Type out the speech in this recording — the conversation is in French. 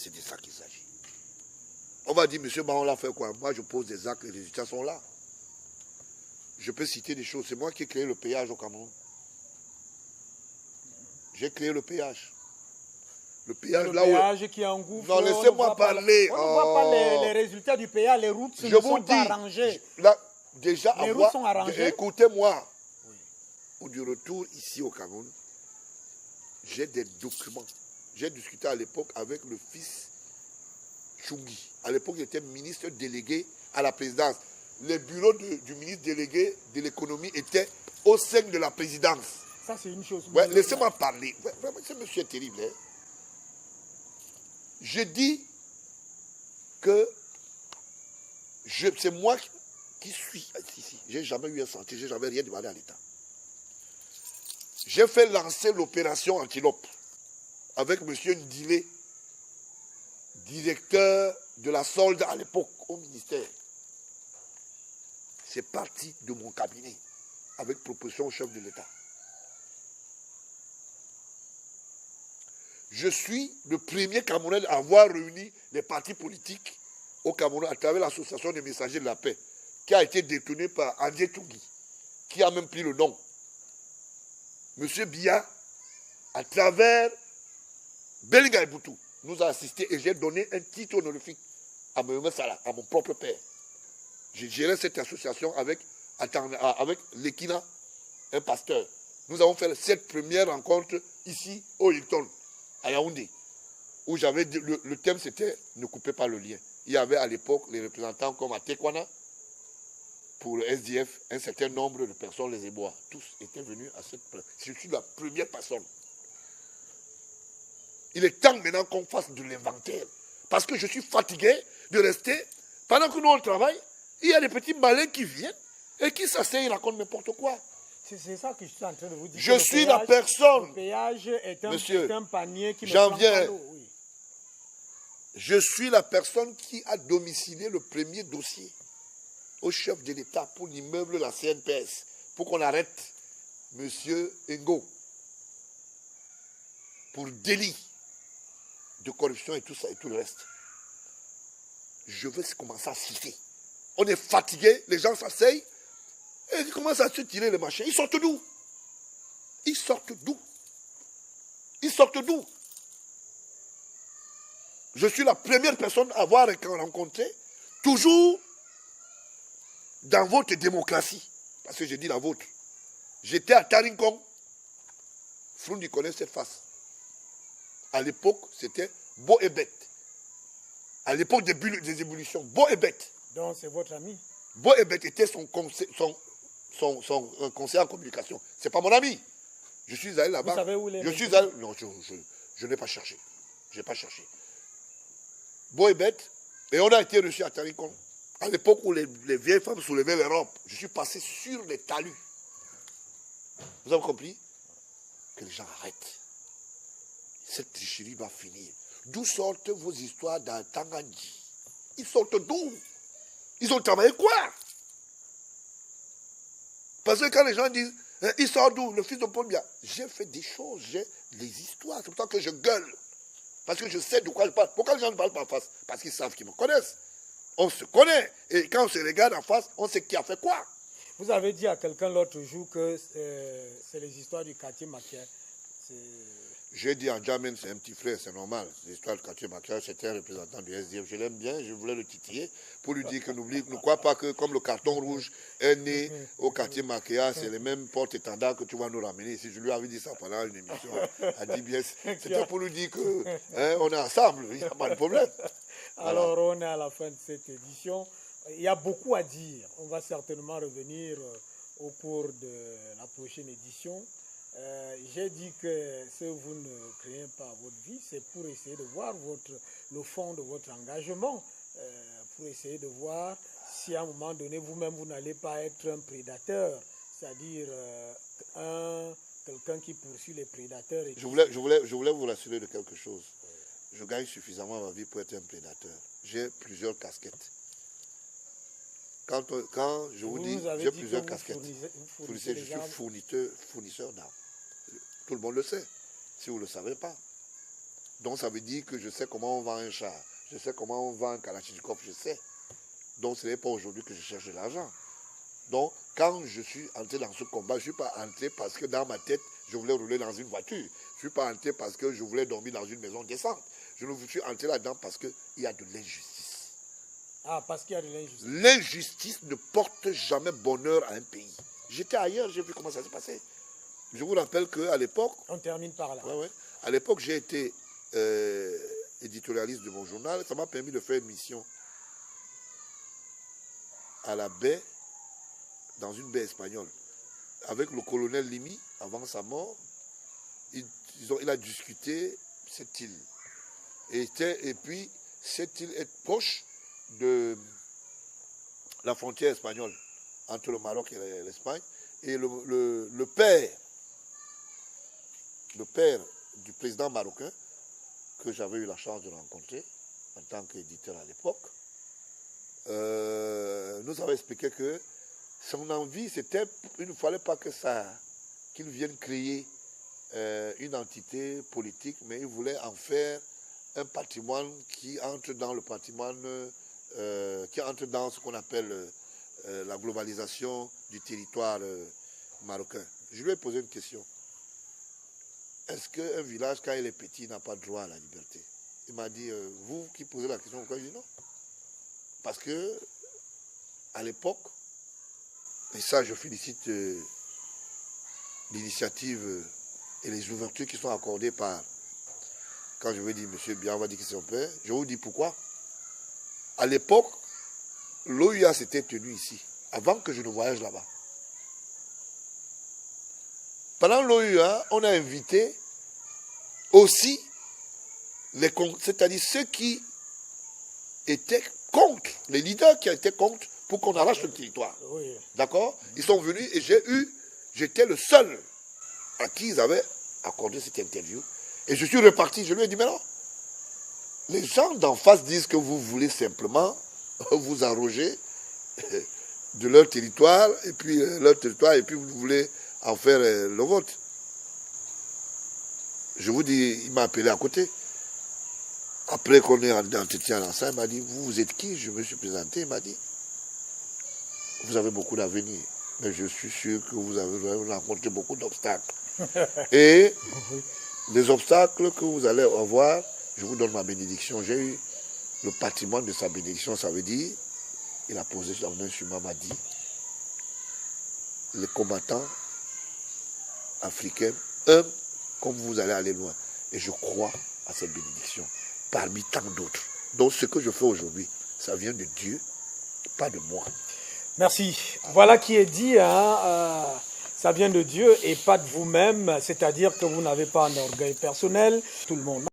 C'est de ça qu'il s'agit. On va dire, monsieur Baron l'a fait quoi? Moi, je pose des actes, les résultats sont là. Je peux citer des choses. C'est moi qui ai créé le péage au Cameroun. J'ai créé le péage. Le péage, là péage qui engouffre. Non, laissez-moi parler. On ne voit pas les résultats du péage. Les routes ne sont pas arrangées. Là, déjà, les routes sont arrangées. Écoutez-moi. Au du retour ici au Cameroun, j'ai des documents. J'ai discuté à l'époque avec le fils Chungi. À l'époque, il était ministre délégué à la présidence. Les bureaux du ministre délégué de l'économie étaient au sein de la présidence. Ça, c'est une chose. Ouais, laissez-moi parler. Ouais, vraiment, ce monsieur est terrible. Hein? Je dis que c'est moi qui suis ici. Je n'ai jamais eu un sentier, je n'ai jamais rien demandé à l'État. J'ai fait lancer l'opération Antilope avec M. Ndilé, directeur de la solde à l'époque au ministère. C'est parti de mon cabinet avec proposition au chef de l'État. Je suis le premier Camerounais à avoir réuni les partis politiques au Cameroun à travers l'association des messagers de la paix, qui a été détenue par André Tungui, qui a même pris le nom. Monsieur Biya, à travers Belinga Eboutou, nous a assisté et j'ai donné un titre honorifique à Mme Salah, à mon propre père. J'ai géré cette association avec Lekina, un pasteur. Nous avons fait cette première rencontre ici au Hilton, à Yaoundé, où j'avais le thème c'était « Ne coupez pas le lien ». Il y avait à l'époque les représentants comme à Tekwana, pour le SDF, un certain nombre de personnes, les Ébois, tous étaient venus à cette place. Je suis la première personne. Il est temps maintenant qu'on fasse de l'inventaire. Parce que je suis fatigué de rester. Pendant que nous on travaille, il y a des petits malins qui viennent et qui s'asseyent et racontent n'importe quoi. C'est ça que je suis en train de vous dire. Je suis la personne. Le péage est un panier qui me j'en prend viens. pas l'eau. Oui. Je suis la personne qui a domicilié le premier dossier au chef de l'État pour l'immeuble de la CNPS, pour qu'on arrête M. Ngo pour délit de corruption et tout ça et tout le reste. Je vais commencer à citer. On est fatigué, les gens s'asseyent et ils commencent à se tirer les machins. Ils sortent d'où? Ils sortent d'où? Ils sortent d'où? Je suis la première personne à avoir rencontré, toujours dans votre démocratie, parce que j'ai dit la vôtre. J'étais à Tarinkong, Froundi connaît cette face. À l'époque, c'était Beau et Bête. À l'époque des ébullitions, Beau et Bête. Donc c'est votre ami? Beau et Bête était son conseiller en communication. C'est pas mon ami. Je suis allé là-bas. Vous savez où il est? Je suis allé. Non, je n'ai pas cherché. Je n'ai pas cherché. Beau et Bête. Et on a été reçus à Tarinkong. À l'époque où les vieilles femmes soulevaient les robes, je suis passé sur les talus. Vous avez compris? Que les gens arrêtent. Cette tricherie va finir. D'où sortent vos histoires dans Tangandji? Ils sortent d'où? Ils ont travaillé quoi? Parce que quand les gens disent, il sort d'où? Le fils de Paul Biya. J'ai fait des choses, j'ai des histoires. C'est pour ça que je gueule. Parce que je sais de quoi je parle. Pourquoi les gens ne parlent pas en face? Parce qu'ils savent qu'ils me connaissent. On se connaît. Et quand on se regarde en face, on sait qui a fait quoi. Vous avez dit à quelqu'un l'autre jour que c'est les histoires du quartier Makia. J'ai dit à Jamen, c'est un petit frère, c'est normal. L'histoire du quartier Makia, c'était un représentant du SDF. Je l'aime bien, je voulais le titiller pour lui dire que ne crois pas que comme le carton rouge est né au quartier Makia, c'est les mêmes porte-étendards que tu vas nous ramener ici. Je lui avais dit ça pendant une émission. Elle dit bien, c'était pour lui dire que on est ensemble, il n'y a pas de problème. Alors, voilà. On est à la fin de cette édition. Il y a beaucoup à dire. On va certainement revenir au cours de la prochaine édition. J'ai dit que si vous ne créez pas votre vie, c'est pour essayer de voir le fond de votre engagement, pour essayer de voir si à un moment donné, vous-même, vous n'allez pas être un prédateur, c'est-à-dire quelqu'un qui poursuit les prédateurs. Et je voulais vous rassurer de quelque chose. Je gagne suffisamment ma vie pour être un prédateur. J'ai plusieurs casquettes. Quand je vous dis, j'ai plusieurs casquettes. Je suis fournisseur d'armes. Tout le monde le sait, si vous ne le savez pas. Donc ça veut dire que je sais comment on vend un char. Je sais comment on vend un Kalachnikov, je sais. Donc ce n'est pas aujourd'hui que je cherche de l'argent. Donc quand je suis entré dans ce combat, je ne suis pas entré parce que dans ma tête, je voulais rouler dans une voiture. Je ne suis pas entré parce que je voulais dormir dans une maison décente. Je suis entré là-dedans parce qu'il y a de l'injustice. Ah, parce qu'il y a de l'injustice. L'injustice ne porte jamais bonheur à un pays. J'étais ailleurs, j'ai vu comment ça s'est passé. Je vous rappelle qu'à l'époque... On termine par là. Ouais. À l'époque, j'ai été éditorialiste de mon journal. Ça m'a permis de faire une mission à la baie, dans une baie espagnole. Avec le colonel Limi, avant sa mort, il a discuté cette île. Et puis, cette île est proche de la frontière espagnole, entre le Maroc et l'Espagne. Et le père du président marocain, que j'avais eu la chance de rencontrer en tant qu'éditeur à l'époque, nous avait expliqué que son envie, c'était, il ne fallait pas qu'il vienne créer une entité politique, mais il voulait en faire un patrimoine qui entre dans le patrimoine, qui entre dans ce qu'on appelle la globalisation du territoire marocain. Je lui ai posé une question. Est-ce qu'un village, quand il est petit, n'a pas droit à la liberté? Il m'a dit, vous qui posez la question, pourquoi? Je dis non. Parce que, à l'époque, et ça je félicite l'initiative et les ouvertures qui sont accordées par, quand je vais dire M. Bian, on va dire que c'est son père, je vous dis pourquoi. À l'époque, l'OUA s'était tenue ici, avant que je ne voyage là-bas. Pendant l'OUA, on a invité aussi, c'est-à-dire ceux qui étaient contre, les leaders qui étaient contre pour qu'on arrache le territoire. Oui. D'accord? Ils sont venus et j'étais le seul à qui ils avaient accordé cette interview. Et je suis reparti, je lui ai dit, mais non, les gens d'en face disent que vous voulez simplement vous arroger de leur territoire, et puis vous voulez en faire le vôtre. Je vous dis, il m'a appelé à côté. Après qu'on ait en entretien ensemble, il m'a dit, vous êtes qui? Je me suis présenté, il m'a dit, vous avez beaucoup d'avenir, mais je suis sûr que vous avez rencontré beaucoup d'obstacles. Et les obstacles que vous allez avoir, je vous donne ma bénédiction. J'ai eu le patrimoine de sa bénédiction, ça veut dire, il a posé sur un instrument, m'a dit, les combattants africains, comme vous allez aller loin. Et je crois à cette bénédiction, parmi tant d'autres. Donc ce que je fais aujourd'hui, ça vient de Dieu, pas de moi. Merci. Voilà qui est dit, hein, ça vient de Dieu et pas de vous-même, c'est-à-dire que vous n'avez pas un orgueil personnel, tout le monde.